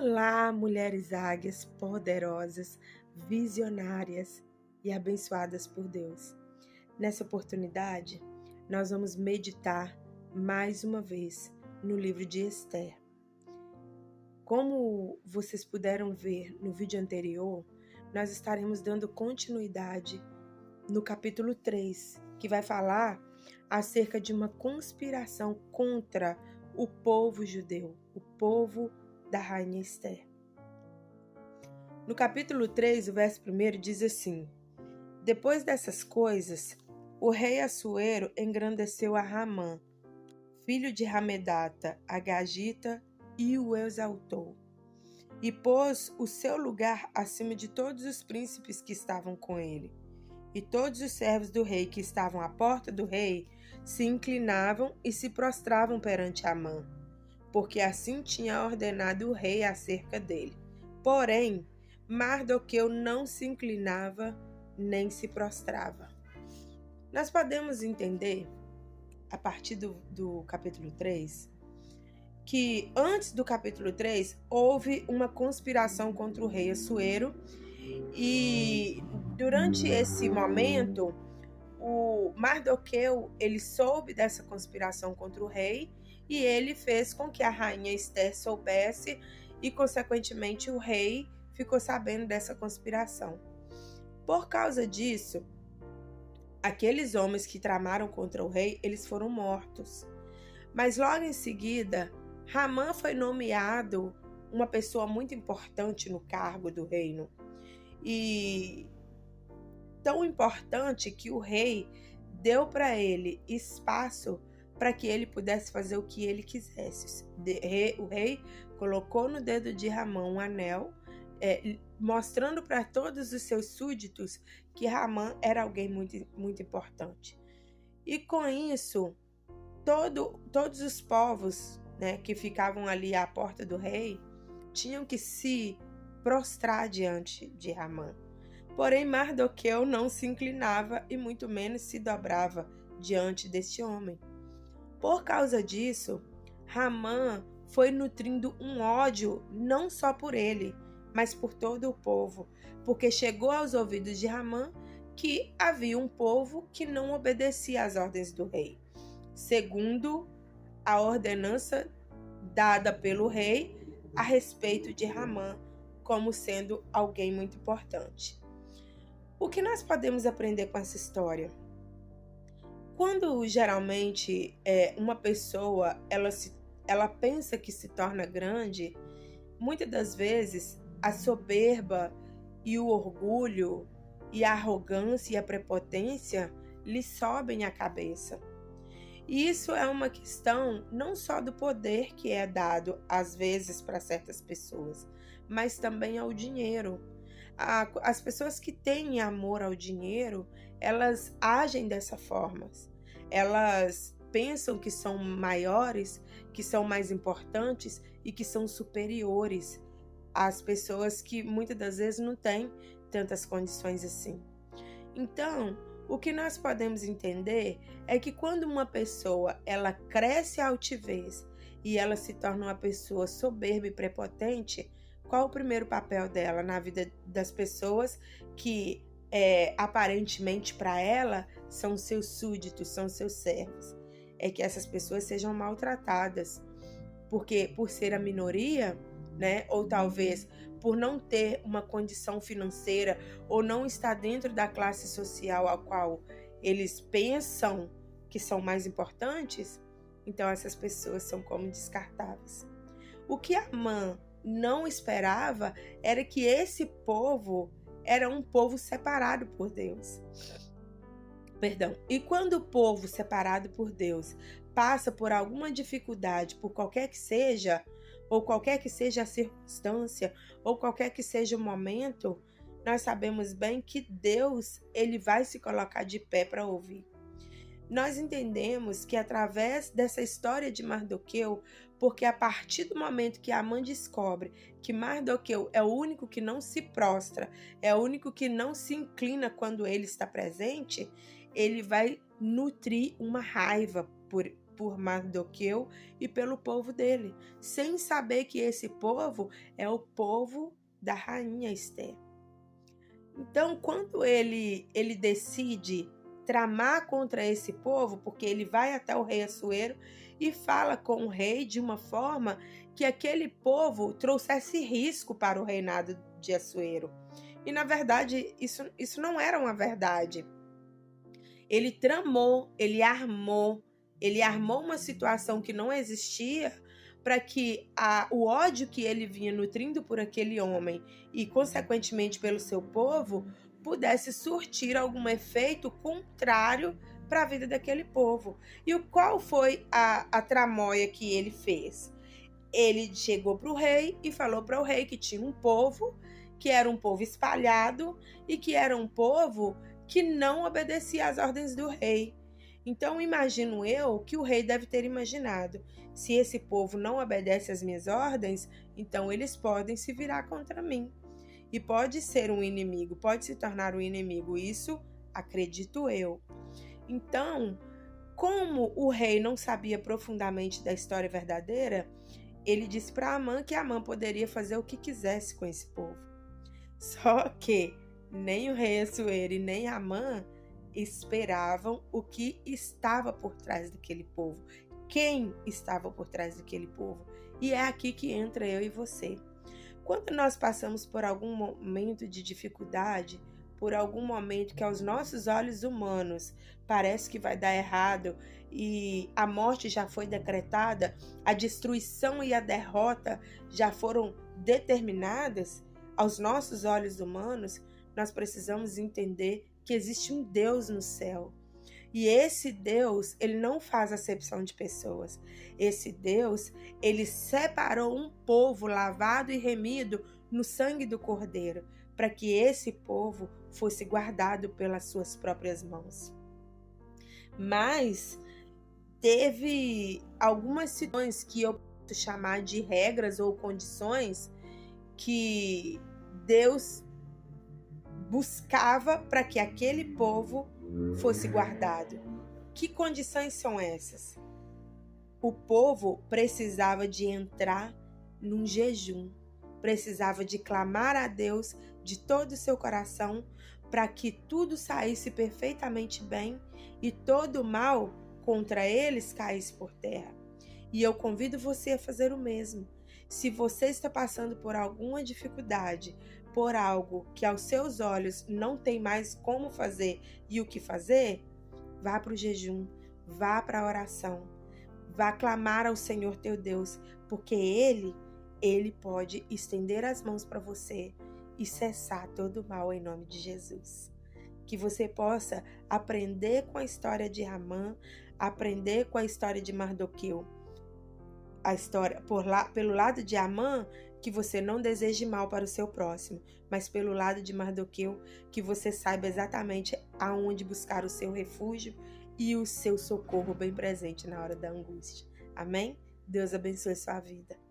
Olá, mulheres águias poderosas, visionárias e abençoadas por Deus. Nessa oportunidade, nós vamos meditar mais uma vez no livro de Esther. Como vocês puderam ver no vídeo anterior, nós estaremos dando continuidade no capítulo 3, que vai falar acerca de uma conspiração contra o povo judeu, o povo da rainha Esther. No capítulo 3, o verso 1 diz assim: Depois dessas coisas, o rei Assuero engrandeceu a Ramã, filho de Hamedata, a Gagita, e o exaltou, e pôs o seu lugar acima de todos os príncipes que estavam com ele. E todos os servos do rei que estavam à porta do rei se inclinavam e se prostravam perante Amã, porque assim tinha ordenado o rei acerca dele. Porém, Mardoqueu não se inclinava nem se prostrava. Nós podemos entender, a partir do capítulo 3, que antes do capítulo 3 houve uma conspiração contra o rei Assuero, e durante esse momento o Mardoqueu ele soube dessa conspiração contra o rei e ele fez com que a rainha Esther soubesse e consequentemente o rei ficou sabendo dessa conspiração. Por causa disso, aqueles homens que tramaram contra o rei, eles foram mortos. Mas logo em seguida, Ramã foi nomeado uma pessoa muito importante no cargo do reino. E tão importante que o rei deu para ele espaço para que ele pudesse fazer o que ele quisesse. O rei colocou no dedo de Ramã um anel, mostrando para todos os seus súditos que Ramã era alguém muito, muito importante. E com isso, todos os povos, que ficavam ali à porta do rei tinham que se prostrar diante de Ramã. Porém, Mardoqueu não se inclinava e muito menos se dobrava diante deste homem. Por causa disso, Ramã foi nutrindo um ódio não só por ele, mas por todo o povo, porque chegou aos ouvidos de Ramã que havia um povo que não obedecia às ordens do rei, segundo a ordenança dada pelo rei a respeito de Ramã como sendo alguém muito importante. O que nós podemos aprender com essa história? Quando geralmente uma pessoa ela pensa que se torna grande, muitas das vezes a soberba e o orgulho e a arrogância e a prepotência lhe sobem à cabeça. E isso é uma questão não só do poder que é dado às vezes para certas pessoas, mas também ao dinheiro. As pessoas que têm amor ao dinheiro, elas agem dessa forma. Elas pensam que são maiores, que são mais importantes e que são superiores às pessoas que muitas das vezes não têm tantas condições assim. Então, o que nós podemos entender é que quando uma pessoa ela cresce a altivez e ela se torna uma pessoa soberba e prepotente, qual o primeiro papel dela na vida das pessoas que aparentemente para ela são seus súditos, são seus servos? É que essas pessoas sejam maltratadas, porque por ser a minoria, ou talvez por não ter uma condição financeira ou não estar dentro da classe social a qual eles pensam que são mais importantes, então essas pessoas são como descartáveis. O que Amã não esperava era que esse povo era um povo separado por Deus. E quando o povo separado por Deus passa por alguma dificuldade, por qualquer que seja, ou qualquer que seja a circunstância, ou qualquer que seja o momento, nós sabemos bem que Deus ele vai se colocar de pé para ouvir. Nós entendemos que através dessa história de Mardoqueu, porque a partir do momento que Amã descobre que Mardoqueu é o único que não se prostra, é o único que não se inclina quando ele está presente, ele vai nutrir uma raiva por Mardoqueu e pelo povo dele, sem saber que esse povo é o povo da rainha Ester. Então, quando ele decide tramar contra esse povo, porque ele vai até o rei Assuero e fala com o rei de uma forma que aquele povo trouxesse risco para o reinado de Assuero. E, na verdade, isso não era uma verdade. Ele tramou, ele armou uma situação que não existia para que o ódio que ele vinha nutrindo por aquele homem e, consequentemente, pelo seu povo, pudesse surtir algum efeito contrário para a vida daquele povo. E qual foi a tramóia que ele fez? Ele chegou para o rei e falou para o rei que tinha um povo, que era um povo espalhado e que era um povo que não obedecia às ordens do rei. Então, imagino eu que o rei deve ter imaginado: se esse povo não obedece às minhas ordens, então eles podem se virar contra mim. E pode ser um inimigo, pode se tornar um inimigo. Isso acredito eu. Então, como o rei não sabia profundamente da história verdadeira, ele disse para Amã que Amã poderia fazer o que quisesse com esse povo. Só que nem o rei Assuero e nem Amã esperavam o que estava por trás daquele povo. Quem estava por trás daquele povo? E é aqui que entra eu e você. Quando nós passamos por algum momento de dificuldade, por algum momento que aos nossos olhos humanos parece que vai dar errado e a morte já foi decretada, a destruição e a derrota já foram determinadas, aos nossos olhos humanos, nós precisamos entender que existe um Deus no céu. E esse Deus, ele não faz acepção de pessoas. Esse Deus, ele separou um povo lavado e remido no sangue do Cordeiro, para que esse povo fosse guardado pelas suas próprias mãos. Mas teve algumas situações que eu posso chamar de regras ou condições que Deus buscava para que aquele povo fosse guardado. Que condições são essas? O povo precisava de entrar num jejum, precisava de clamar a Deus de todo o seu coração para que tudo saísse perfeitamente bem e todo o mal contra eles caísse por terra. E eu convido você a fazer o mesmo. Se você está passando por alguma dificuldade, por algo que aos seus olhos não tem mais como fazer e o que fazer, vá para o jejum, vá para a oração, vá clamar ao Senhor teu Deus, porque Ele pode estender as mãos para você e cessar todo o mal em nome de Jesus. Que você possa aprender com a história de Amã, aprender com a história de Mardoqueu. A história pelo lado de Amã, que você não deseje mal para o seu próximo, mas pelo lado de Mardoqueu, que você saiba exatamente aonde buscar o seu refúgio e o seu socorro bem presente na hora da angústia. Amém? Deus abençoe sua vida.